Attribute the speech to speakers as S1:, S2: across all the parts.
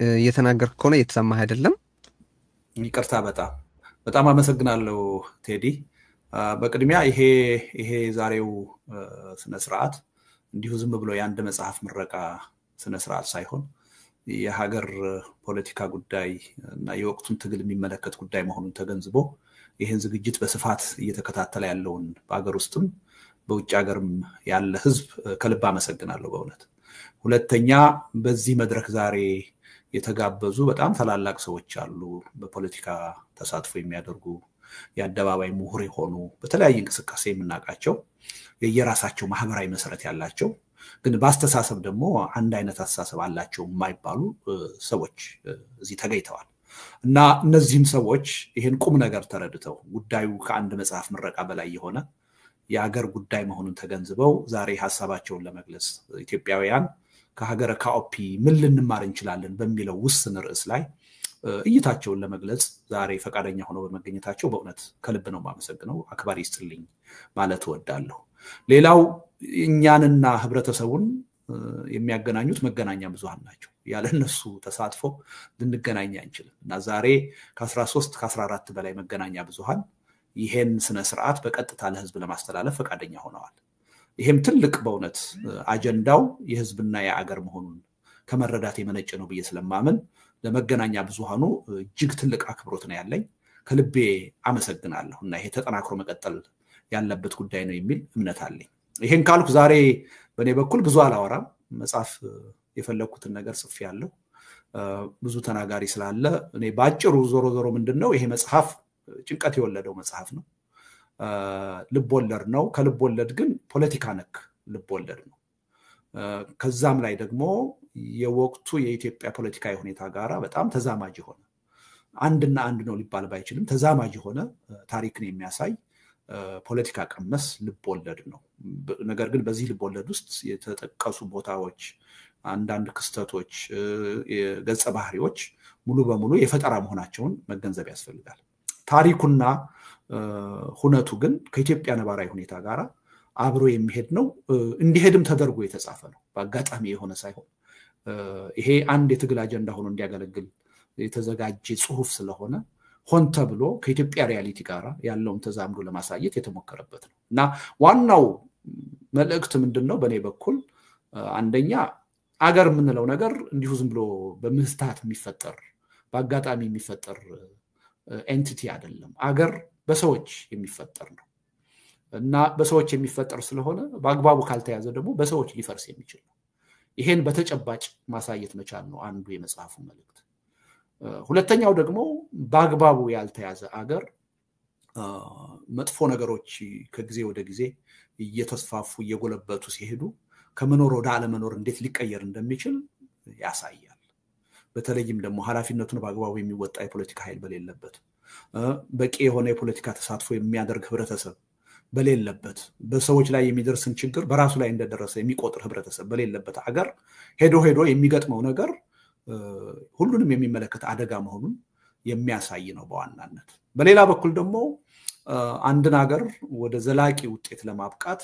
S1: እየተናገርክ ከሆነ እየተሰማህ አይደለም።
S2: ይቅርታ በጣም አመሰግናለሁ ቴዲ። በቅድሚያ ይሄ ዛሬው ስነ ስርዓት እንዲሁ ዝም ብሎ የአንድ መጽሐፍ ምረቃ ስነ ስርዓት ሳይሆን የሀገር ፖለቲካ ጉዳይ እና የወቅቱን ትግል የሚመለከት ጉዳይ መሆኑን ተገንዝቦ ይሄን ዝግጅት በስፋት እየተከታተለ ያለውን በአገር ውስጥም በውጭ ሀገርም ያለ ህዝብ ከልብ አመሰግናለሁ በእውነት። ሁለተኛ በዚህ መድረክ ዛሬ የተጋበዙ በጣም ታላላቅ ሰዎች አሉ፣ በፖለቲካ ተሳትፎ የሚያደርጉ የአደባባይ ምሁር የሆኑ በተለያየ እንቅስቃሴ የምናውቃቸው የየራሳቸው ማህበራዊ መሰረት ያላቸው ግን በአስተሳሰብ ደግሞ አንድ አይነት አስተሳሰብ አላቸው የማይባሉ ሰዎች እዚህ ተገኝተዋል። እና እነዚህም ሰዎች ይሄን ቁም ነገር ተረድተው ጉዳዩ ከአንድ መጽሐፍ ምረቃ በላይ የሆነ የሀገር ጉዳይ መሆኑን ተገንዝበው ዛሬ ሐሳባቸውን ለመግለጽ ኢትዮጵያውያን ከሀገረ ካኦፒ ምን ልንማር እንችላለን በሚለው ውስን ርዕስ ላይ እይታቸውን ለመግለጽ ዛሬ ፈቃደኛ ሆነው በመገኘታቸው በእውነት ከልብ ነው ማመሰግነው። አክባሪ ይስጥልኝ ማለት እወዳለሁ። ሌላው እኛንና ህብረተሰቡን የሚያገናኙት መገናኛ ብዙሃን ናቸው። ያለ እነሱ ተሳትፎ ልንገናኝ አንችልም እና ዛሬ ከ13 ከ14 በላይ መገናኛ ብዙሃን ይሄን ስነ ስርዓት በቀጥታ ለህዝብ ለማስተላለፍ ፈቃደኛ ሆነዋል። ይሄም ትልቅ በእውነት አጀንዳው የህዝብና የአገር መሆኑን ከመረዳት የመነጨ ነው ብዬ ስለማምን ለመገናኛ ብዙሃኑ እጅግ ትልቅ አክብሮት ነው ያለኝ። ከልቤ አመሰግናለሁ እና ይሄ ተጠናክሮ መቀጠል ያለበት ጉዳይ ነው የሚል እምነት አለኝ። ይሄን ካልኩ ዛሬ በኔ በኩል ብዙ አላወራም። መጽሐፍ የፈለኩትን ነገር ጽፌያለሁ። ብዙ ተናጋሪ ስላለ እኔ ባጭሩ ዞሮ ምንድነው ይሄ መጽሐፍ ጭንቀት የወለደው መጽሐፍ ነው። ልቦለድ ነው። ከልቦለድ ግን ፖለቲካ ነክ ልቦለድ ነው። ከዛም ላይ ደግሞ የወቅቱ የኢትዮጵያ ፖለቲካዊ ሁኔታ ጋራ በጣም ተዛማጅ የሆነ አንድና አንድ ነው ሊባል ባይችልም ተዛማጅ የሆነ ታሪክን የሚያሳይ ፖለቲካ ቀመስ ልቦለድ ነው። ነገር ግን በዚህ ልቦለድ ውስጥ የተጠቀሱ ቦታዎች፣ አንዳንድ ክስተቶች፣ የገጸ ባህሪዎች ሙሉ በሙሉ የፈጠራ መሆናቸውን መገንዘብ ያስፈልጋል። ታሪኩና ሁነቱ ግን ከኢትዮጵያ ነባራዊ ሁኔታ ጋራ አብሮ የሚሄድ ነው። እንዲሄድም ተደርጎ የተጻፈ ነው። በአጋጣሚ የሆነ ሳይሆን ይሄ አንድ የትግል አጀንዳ ሆኖ እንዲያገለግል የተዘጋጀ ጽሁፍ ስለሆነ ሆን ተብሎ ከኢትዮጵያ ሪያሊቲ ጋራ ያለውን ተዛምዶ ለማሳየት የተሞከረበት ነው እና ዋናው መልእክት ምንድነው? በኔ በኩል አንደኛ አገር የምንለው ነገር እንዲሁ ዝም ብሎ በምህታት የሚፈጠር በአጋጣሚ የሚፈጠር ኤንቲቲ አይደለም። አገር በሰዎች የሚፈጠር ነው እና በሰዎች የሚፈጠር ስለሆነ በአግባቡ ካልተያዘ ደግሞ በሰዎች ሊፈርስ የሚችል ነው። ይሄን በተጨባጭ ማሳየት መቻል ነው አንዱ የመጽሐፉ መልእክት። ሁለተኛው ደግሞ በአግባቡ ያልተያዘ አገር መጥፎ ነገሮች ከጊዜ ወደ ጊዜ እየተስፋፉ እየጎለበቱ ሲሄዱ ከመኖር ወደ አለመኖር እንዴት ሊቀየር እንደሚችል ያሳያል። በተለይም ደግሞ ኃላፊነቱን በአግባቡ የሚወጣ የፖለቲካ ኃይል በሌለበት፣ በቂ የሆነ የፖለቲካ ተሳትፎ የሚያደርግ ህብረተሰብ በሌለበት፣ በሰዎች ላይ የሚደርስን ችግር በራሱ ላይ እንደደረሰ የሚቆጥር ህብረተሰብ በሌለበት አገር ሄዶ የሚገጥመው ነገር ሁሉንም የሚመለከት አደጋ መሆኑን የሚያሳይ ነው በዋናነት። በሌላ በኩል ደግሞ አንድን ሀገር ወደ ዘላቂ ውጤት ለማብቃት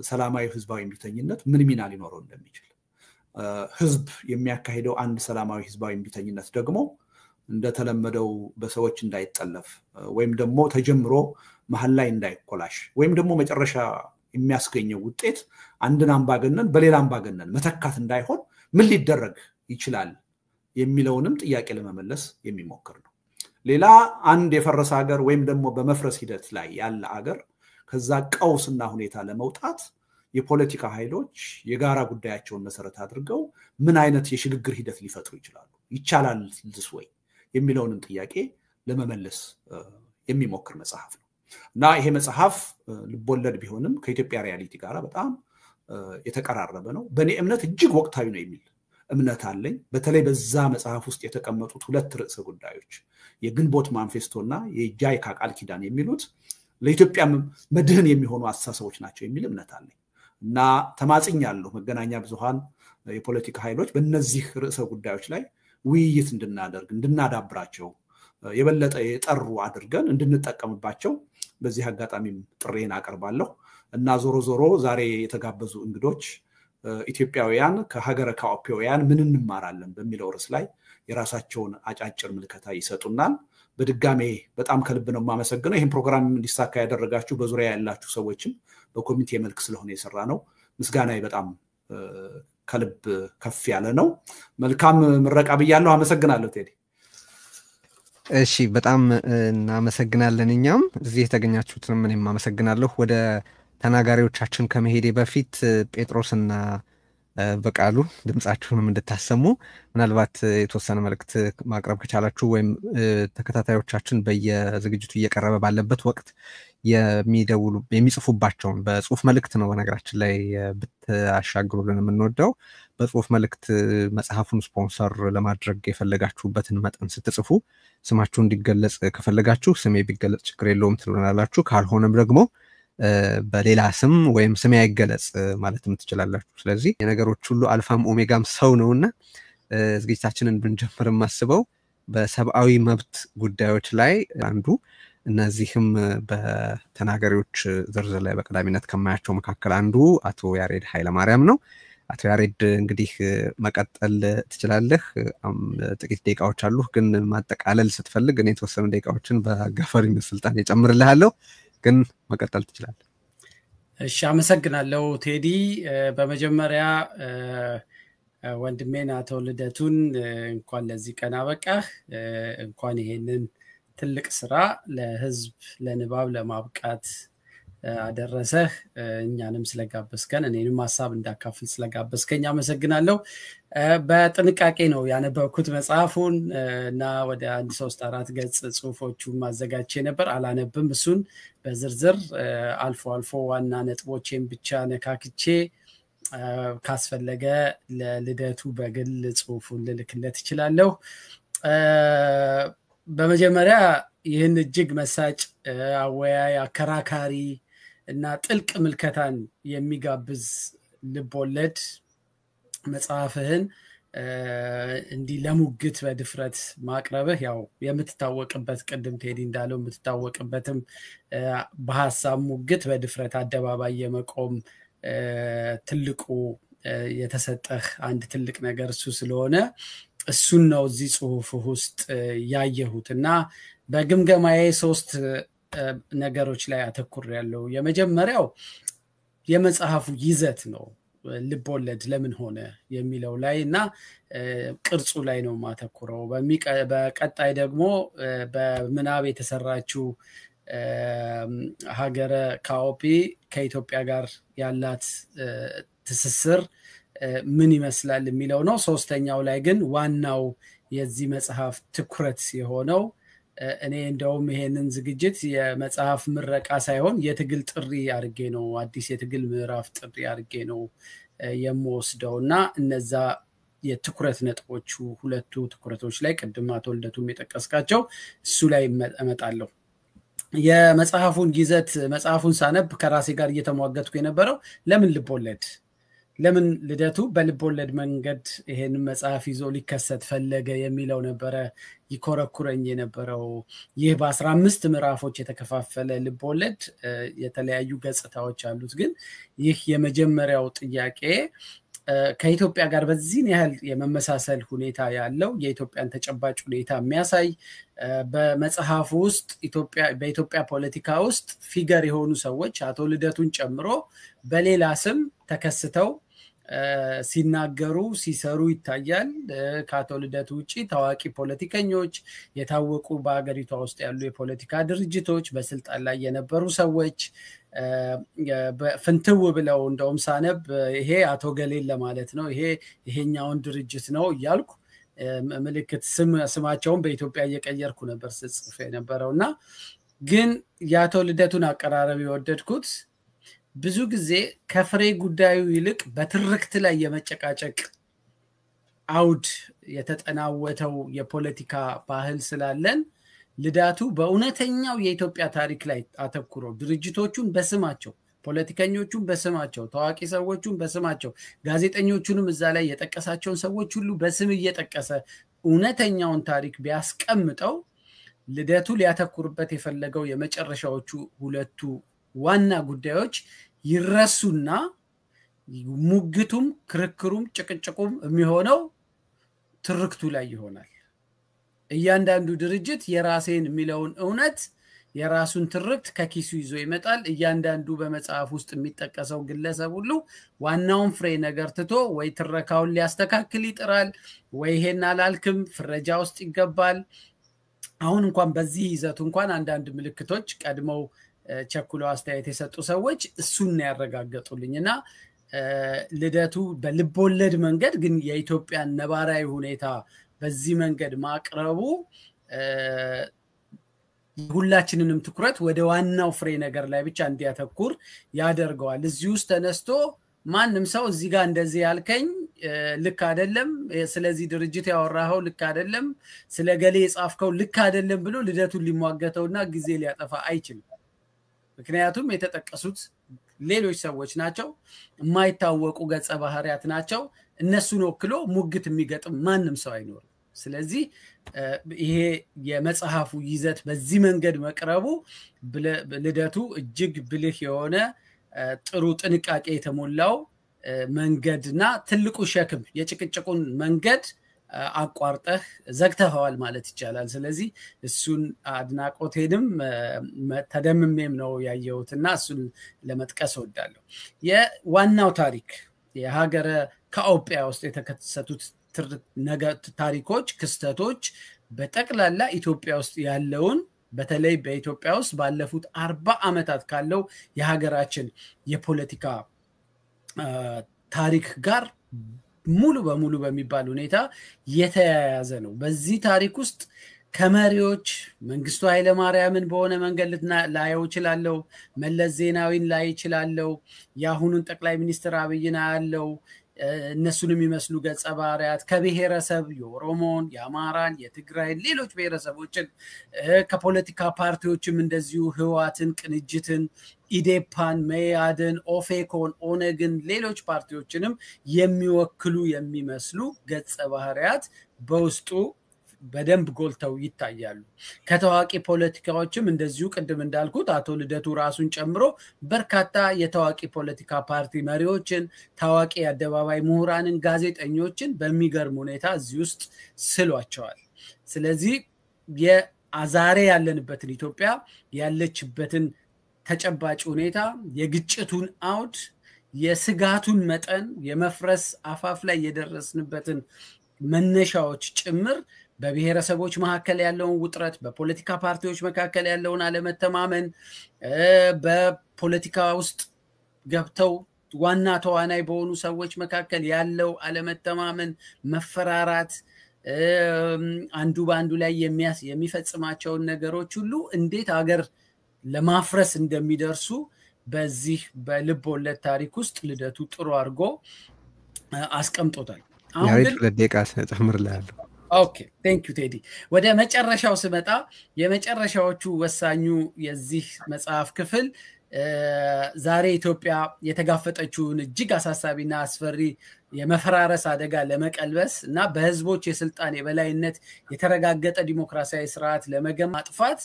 S2: ሰላማዊ ህዝባዊ እምቢተኝነት ምን ሚና ሊኖረው እንደሚችል፣ ህዝብ የሚያካሂደው አንድ ሰላማዊ ህዝባዊ እምቢተኝነት ደግሞ እንደተለመደው በሰዎች እንዳይጠለፍ ወይም ደግሞ ተጀምሮ መሀል ላይ እንዳይኮላሽ ወይም ደግሞ መጨረሻ የሚያስገኘው ውጤት አንድን አምባገነን በሌላ አምባገነን መተካት እንዳይሆን ምን ሊደረግ ይችላል የሚለውንም ጥያቄ ለመመለስ የሚሞክር ነው። ሌላ አንድ የፈረሰ ሀገር ወይም ደግሞ በመፍረስ ሂደት ላይ ያለ ሀገር ከዛ ቀውስና ሁኔታ ለመውጣት የፖለቲካ ኃይሎች የጋራ ጉዳያቸውን መሰረት አድርገው ምን አይነት የሽግግር ሂደት ሊፈጥሩ ይችላሉ፣ ይቻላል ወይ የሚለውንም ጥያቄ ለመመለስ የሚሞክር መጽሐፍ ነው እና ይሄ መጽሐፍ ልቦለድ ቢሆንም ከኢትዮጵያ ሪያሊቲ ጋራ በጣም የተቀራረበ ነው። በእኔ እምነት እጅግ ወቅታዊ ነው የሚል እምነት አለኝ። በተለይ በዛ መጽሐፍ ውስጥ የተቀመጡት ሁለት ርዕሰ ጉዳዮች የግንቦት ማንፌስቶና የጃይካ ቃል ኪዳን የሚሉት ለኢትዮጵያ መድህን የሚሆኑ አስተሳሰቦች ናቸው የሚል እምነት አለኝ እና ተማጽኛለሁ መገናኛ ብዙሃን የፖለቲካ ኃይሎች በእነዚህ ርዕሰ ጉዳዮች ላይ ውይይት እንድናደርግ እንድናዳብራቸው የበለጠ የጠሩ አድርገን እንድንጠቀምባቸው በዚህ አጋጣሚም ጥሬን አቀርባለሁ እና ዞሮ ዛሬ የተጋበዙ እንግዶች ኢትዮጵያውያን ከሀገረ ካኦፒያውያን ምን እንማራለን በሚለው ርዕስ ላይ የራሳቸውን አጫጭር ምልከታ ይሰጡናል። በድጋሜ በጣም ከልብ ነው የማመሰግነው። ይህን ፕሮግራም እንዲሳካ ያደረጋችሁ በዙሪያ ያላችሁ ሰዎችም በኮሚቴ መልክ ስለሆነ የሰራ ነው። ምስጋናዬ በጣም ከልብ ከፍ ያለ ነው። መልካም ምረቃ ብያለሁ። አመሰግናለሁ ቴዲ።
S1: እሺ በጣም እናመሰግናለን። እኛም እዚህ የተገኛችሁትንም እኔም አመሰግናለሁ። ወደ ተናጋሪዎቻችን ከመሄዴ በፊት ጴጥሮስና በቃሉ ድምጻችሁንም እንድታሰሙ ምናልባት የተወሰነ መልእክት ማቅረብ ከቻላችሁ ወይም ተከታታዮቻችን በየዝግጅቱ እየቀረበ ባለበት ወቅት የሚጽፉባቸውን በጽሁፍ መልእክት ነው በነገራችን ላይ ብታሻግሩልን የምንወደው በጽሁፍ መልእክት መጽሐፉን ስፖንሰር ለማድረግ የፈለጋችሁበትን መጠን ስትጽፉ ስማችሁ እንዲገለጽ ከፈለጋችሁ ስሜ ቢገለጽ ችግር የለውም ትሉናላችሁ። ካልሆነም ደግሞ በሌላ ስም ወይም ስሜ አይገለጽ ማለትም ትችላላችሁ። ስለዚህ የነገሮች ሁሉ አልፋም ኦሜጋም ሰው ነውና ዝግጅታችንን ብንጀምር ማስበው በሰብአዊ መብት ጉዳዮች ላይ አንዱ እነዚህም በተናጋሪዎች ዝርዝር ላይ በቀዳሚነት ከማያቸው መካከል አንዱ አቶ ያሬድ ኃይለማርያም ነው። አቶ ያሬድ እንግዲህ መቀጠል ትችላለህ። ጥቂት ደቂቃዎች አሉ፣ ግን ማጠቃለል ስትፈልግ እኔ የተወሰኑ ደቂቃዎችን በአጋፋሪነት ስልጣን እጨምርልሃለሁ፣ ግን መቀጠል ትችላለህ።
S3: እሺ አመሰግናለሁ ቴዲ። በመጀመሪያ ወንድሜን አቶ ልደቱን እንኳን ለዚህ ቀን አበቃህ። እንኳን ይሄንን ትልቅ ስራ ለህዝብ ለንባብ ለማብቃት አደረሰህ። እኛንም ስለጋበዝከን እኔንም ሐሳብ እንዳካፍል ስለጋበዝከኝ አመሰግናለሁ። በጥንቃቄ ነው ያነበብኩት መጽሐፉን እና ወደ 1-3-4 ገጽ ጽሁፎቹን ማዘጋጀቼ ነበር። አላነብም እሱን በዝርዝር አልፎ አልፎ ዋና ነጥቦቼን ብቻ ነካክቼ ካስፈለገ ለልደቱ በግል ጽሁፉን ልልክለት እችላለሁ። በመጀመሪያ ይህን እጅግ መሳጭ አወያይ አከራካሪ እና ጥልቅ ምልከታን የሚጋብዝ ልቦለድ መጽሐፍህን እንዲህ ለሙግት በድፍረት ማቅረብህ ያው የምትታወቅበት ቅድም ቴዲ እንዳለው የምትታወቅበትም በሐሳብ ሙግት በድፍረት አደባባይ የመቆም ትልቁ የተሰጠህ አንድ ትልቅ ነገር እሱ ስለሆነ እሱን ነው እዚህ ጽሁፍ ውስጥ ያየሁትና በግምገማዬ 3 ነገሮች ላይ አተኩሬያለሁ። የመጀመሪያው የመጽሐፉ ይዘት ነው። ልቦለድ ለምን ሆነ የሚለው ላይ እና ቅርጹ ላይ ነው ማተኩረው። በቀጣይ ደግሞ በምናብ የተሰራችው ሀገረ ካኦፒ ከኢትዮጵያ ጋር ያላት ትስስር ምን ይመስላል የሚለው ነው። ሶስተኛው ላይ ግን ዋናው የዚህ መጽሐፍ ትኩረት የሆነው እኔ እንደውም ይሄንን ዝግጅት የመጽሐፍ ምረቃ ሳይሆን የትግል ጥሪ አድርጌ ነው አዲስ የትግል ምዕራፍ ጥሪ አድርጌ ነው የምወስደውና እነዛ የትኩረት ነጥቦቹ ሁለቱ ትኩረቶች ላይ ቅድም አቶ ልደቱም የጠቀስካቸው እሱ ላይ እመጣለሁ። የመጽሐፉን ይዘት መጽሐፉን ሳነብ ከራሴ ጋር እየተሟገትኩ የነበረው ለምን ልቦለድ ለምን ልደቱ በልቦለድ መንገድ ይሄን መጽሐፍ ይዞ ሊከሰት ፈለገ የሚለው ነበረ ይኮረኩረኝ የነበረው። ይህ በ15 ምዕራፎች የተከፋፈለ ልቦለድ የተለያዩ ገጽታዎች አሉት። ግን ይህ የመጀመሪያው ጥያቄ ከኢትዮጵያ ጋር በዚህ ያህል የመመሳሰል ሁኔታ ያለው የኢትዮጵያን ተጨባጭ ሁኔታ የሚያሳይ በመጽሐፉ ውስጥ በኢትዮጵያ ፖለቲካ ውስጥ ፊገር የሆኑ ሰዎች አቶ ልደቱን ጨምሮ በሌላ ስም ተከስተው ሲናገሩ ሲሰሩ ይታያል። ከአቶ ልደቱ ውጪ ታዋቂ ፖለቲከኞች የታወቁ በአገሪቷ ውስጥ ያሉ የፖለቲካ ድርጅቶች በስልጣን ላይ የነበሩ ሰዎች ፍንትው ብለው እንደውም ሳነብ ይሄ አቶ ገሌን ለማለት ነው ይሄኛውን ድርጅት ነው እያልኩ ምልክት ስማቸውን በኢትዮጵያ እየቀየርኩ ነበር ስጽፍ የነበረውና ግን የአቶ ልደቱን አቀራረብ የወደድኩት ብዙ ጊዜ ከፍሬ ጉዳዩ ይልቅ በትርክት ላይ የመጨቃጨቅ አውድ የተጠናወተው የፖለቲካ ባህል ስላለን ልደቱ በእውነተኛው የኢትዮጵያ ታሪክ ላይ አተኩሮ ድርጅቶቹን በስማቸው ፖለቲከኞቹን በስማቸው ታዋቂ ሰዎቹን በስማቸው ጋዜጠኞቹንም እዛ ላይ የጠቀሳቸውን ሰዎች ሁሉ በስም እየጠቀሰ እውነተኛውን ታሪክ ቢያስቀምጠው ልደቱ ሊያተኩርበት የፈለገው የመጨረሻዎቹ ሁለቱ ዋና ጉዳዮች ይረሱና ሙግቱም ክርክሩም ጭቅጭቁም የሚሆነው ትርክቱ ላይ ይሆናል እያንዳንዱ ድርጅት የራሴን የሚለውን እውነት የራሱን ትርክት ከኪሱ ይዞ ይመጣል እያንዳንዱ በመጽሐፍ ውስጥ የሚጠቀሰው ግለሰብ ሁሉ ዋናውን ፍሬ ነገር ትቶ ወይ ትረካውን ሊያስተካክል ይጥራል ወይ ይሄን አላልክም ፍረጃ ውስጥ ይገባል አሁን እንኳን በዚህ ይዘቱ እንኳን አንዳንድ ምልክቶች ቀድመው ቸኩለው አስተያየት የሰጡ ሰዎች እሱን ያረጋግጡልኝና ልደቱ በልቦለድ መንገድ ግን የኢትዮጵያን ነባራዊ ሁኔታ በዚህ መንገድ ማቅረቡ ሁላችንንም ትኩረት ወደ ዋናው ፍሬ ነገር ላይ ብቻ እንዲያተኩር ያደርገዋል እዚህ ውስጥ ተነስቶ ማንም ሰው እዚህ ጋር እንደዚህ ያልከኝ ልክ አይደለም ስለዚህ ድርጅት ያወራው ልክ አይደለም ስለገሌ የጻፍከው ልክ አይደለም ብሎ ልደቱን ሊሟገተውና ጊዜ ሊያጠፋ አይችልም ምክንያቱም የተጠቀሱት ሌሎች ሰዎች ናቸው የማይታወቁ ገጸ ባህሪያት ናቸው እነሱን ወክሎ ሙግት የሚገጥም ማንም ሰው አይኖርም ስለዚህ ይሄ የመጽሐፉ ይዘት በዚህ መንገድ መቅረቡ ልደቱ እጅግ ብልህ የሆነ ጥሩ ጥንቃቄ የተሞላው መንገድና ትልቁ ሸክም የጭቅጭቁን መንገድ አቋርጠህ ዘግተኸዋል ማለት ይቻላል ስለዚህ እሱን አድናቆቴንም ተደምሜም ነው ያየሁትና እሱን ለመጥቀስ ወዳለሁ የዋናው ታሪክ የሀገረ ከኢትዮጵያ ውስጥ የተከሰቱት ታሪኮች ክስተቶች በጠቅላላ ኢትዮጵያ ውስጥ ያለውን በተለይ በኢትዮጵያ ውስጥ ባለፉት 40 አመታት ካለው የሀገራችን የፖለቲካ ታሪክ ጋር ሙሉ በሙሉ በሚባል ሁኔታ የተያያዘ ነው በዚህ ታሪክ ውስጥ ከመሪዎች መንግስቱ ኃይለ ማርያምን በሆነ መንገድ ላይው ይችላልው መለስ ዜናዊን ላይ ይችላልው ያሁኑን ጠቅላይ ሚኒስትር አብይና ያለው እነሱን የሚመስሉ ገጸ ባህሪያት ከብሔረሰብ የኦሮሞን የአማራን የትግራይን ሌሎች ብሔረሰቦችን ከፖለቲካ ፓርቲዎችም እንደዚሁ ህዋትን ቅንጅትን ኢዴፓን መያድን ኦፌኮን ኦነግን ሌሎች ፓርቲዎችንም የሚወክሉ የሚመስሉ ገጸ ባህሪያት በውስጡ በደንብ ጎልተው ይታያሉ ከታዋቂ ፖለቲካዎችም እንደዚሁ ቅድም እንዳልኩት አቶ ልደቱ ራሱን ጨምሮ በርካታ የታዋቂ ፖለቲካ ፓርቲ መሪዎችን ታዋቂ አደባባይ ምሁራንን ጋዜጠኞችን በሚገርም ሁኔታ እዚህ ውስጥ ስሏቸዋል ስለዚህ የዛሬ ያለንበትን ኢትዮጵያ ያለችበትን ተጨባጭ ሁኔታ የግጭቱን አውድ የስጋቱን መጠን የመፍረስ አፋፍ ላይ የደረስንበትን መነሻዎች ጭምር በብሔረሰቦች መካከል ያለውን ውጥረት በፖለቲካ ፓርቲዎች መካከል ያለውን አለመተማመን በፖለቲካ ውስጥ ገብተው ዋና ተዋናይ በሆኑ ሰዎች መካከል ያለው አለመተማመን መፈራራት አንዱ ባንዱ ላይ የሚፈጽማቸው ነገሮች ሁሉ እንዴት ሀገር ለማፍረስ እንደሚደርሱ በዚህ በልብ ወለድ ታሪክ ውስጥ ልደቱ ጥሩ አድርጎ አስቀምጦታል
S1: አሁን ግን ለደቂቃ ተጨምርላለሁ
S3: ኦኬ ቴንክ ዩ ቴዲ ወደ መጨረሻው ስመጣ የመጨረሻዎቹ ወሳኙ የዚህ መጽሐፍ ክፍል ዛሬ ኢትዮጵያ የተጋፈጠችውን እጅግ አሳሳቢና አስፈሪ የመፈራረስ አደጋ ለመቀልበስ እና በህዝቦች የስልጣን የበላይነት የተረጋገጠ ዲሞክራሲያዊ ስርዓት ለመገንባት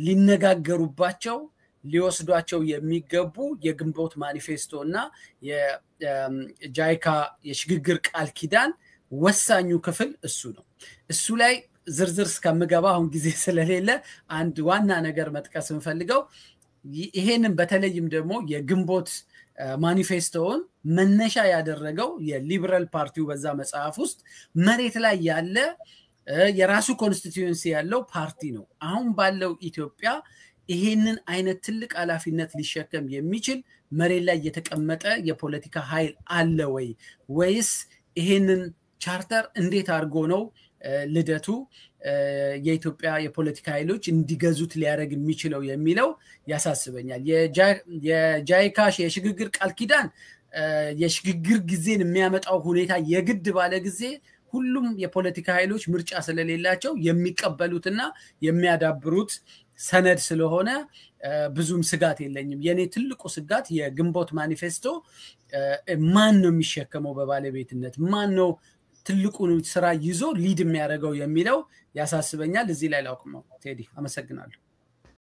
S3: ሊነጋገሩባቸው ሊወስዷቸው የሚገቡ የግንቦት ማኒፌስቶና የጃይካ የሽግግር ቃል ኪዳን ወሳኙ ክፍል እሱ ነው እሱ ላይ ዝርዝር እስከምገባ አሁን ጊዜ ስለሌለ አንድ ዋና ነገር መጥቀስ እንፈልገው ይሄንን በተለይም ደግሞ የግንቦት ማኒፌስቶውን መነሻ ያደረገው የሊበራል ፓርቲው በዛ መጽሐፍ ውስጥ መሬት ላይ ያለ የራሱ ኮንስቲቲዩንሲ ያለው ፓርቲ ነው አሁን ባለው ኢትዮጵያ ይሄንን አይነት ትልቅ ኃላፊነት ሊሸከም የሚችል መሬት ላይ የተቀመጠ የፖለቲካ ኃይል አለ ወይስ ይሄንን ቻርተር እንዴት አድርጎ ነው ልደቱ የኢትዮጵያ የፖለቲካ ኃይሎች እንዲገዙት ሊያደርግ የሚችለው የሚለው ያሳስበኛል የጃይካሽ የሽግግር ቃል ኪዳን የሽግግር ጊዜን የሚያመጣው ሁኔታ የግድ ባለ ጊዜ ሁሉም የፖለቲካ ኃይሎች ምርጫ ስለሌላቸው የሚቀበሉትና የሚያዳብሩት ሰነድ ስለሆነ ብዙም ስጋት የለኝም የኔ ትልቁ ስጋት የግንቦት ማኒፌስቶ ማን ነው የሚሸከመው በባለቤትነት ማን ነው ትልቁን ስራ ይዞ ሊድ የሚያደርገው የሚለው ያሳስበኛል እዚህ ላይ ላውቅመው ቴዲ አመሰግናለሁ